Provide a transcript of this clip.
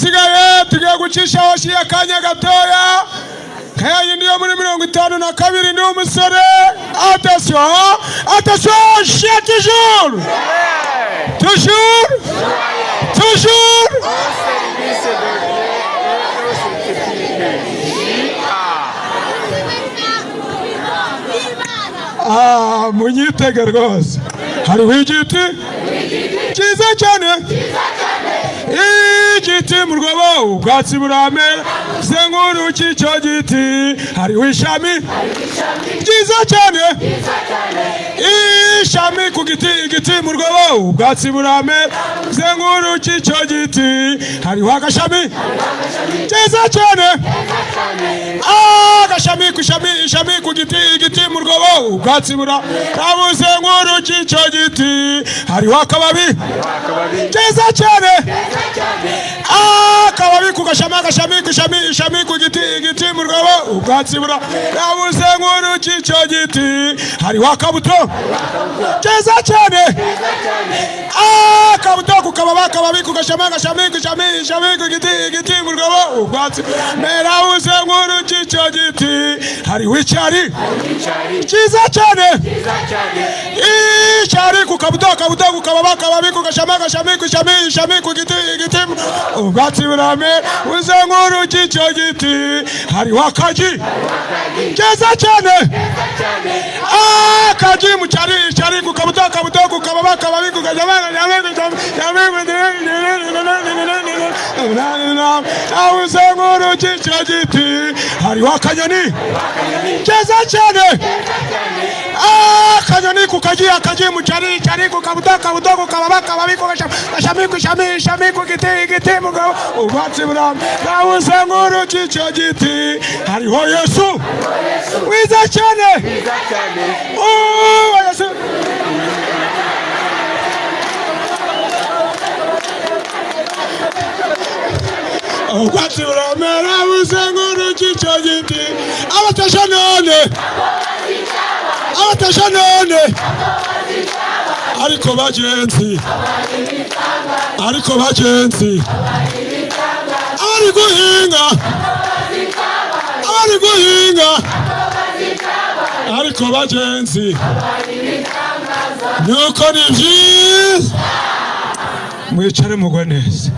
ahasigaye tugiye gucisha hoshi akanya gatoya. Kaya yindi yo muri 52 ni umusore. Attention, attention, chien toujours. Toujours. Toujours. Munyitege rwose. Hariho igiti cyiza cyane. Igiti mu rwobo ubwatsi buramera zenguruka icyo giti. Hariho ishami cyiza cyane. Ishami ku giti, igiti mu rwobo ubwatsi buramera zenguruka icyo giti. Hariho agashami cyiza cyane. Agashami ku ishami, ishami ku giti, igiti mu rwobo ubwatsi buramera zenguruka icyo giti. Hariho akababi cyiza cyane. Akababi ku gashami, agashami ku ishami, ishami ku giti, igiti mu rwobo ubwatsi buramera zenguruka icyo giti. Hariho akabuto cyiza cyane. Akabuto ku kababa, akababi ku gashami, agashami ku ishami, ishami ku giti, igiti mu rwobo ubwatsi buramera zenguruka icyo giti. Hariho icyari cyiza cyane. Icyari ku kabuto, akabuto ku kababa, akababi ku gashami, agashami ku ishami, ishami ku giti, igiti ubwatsi buramera zenguruka icyo giti. Hariho akaji keza cyane. Akaji mu cyari, icyari ku kabuto, akabuto ku kababa, akababi ku gashami, zenguruka icyo giti. Hariho akanyoni keza cyane. Akanyoni ku kaji, akaji mu cyari, icyari ku kabuto, akabuto ku kababa, akababi ku gashami, ku ishami, ishami ku giti, igiti mu rwobo ubwatsi buramera zenguruka icyo giti. Hariho Yesu wiza cyane. Yesu ubwatsi buramera zenguruka icyo giti. Abatasha none, abatasha none. Ariko bagenzi, ariko bagenzi, abari guhinga, abari guhinga, ariko bagenzi, nuko ni byiza mwicare mugwe neza.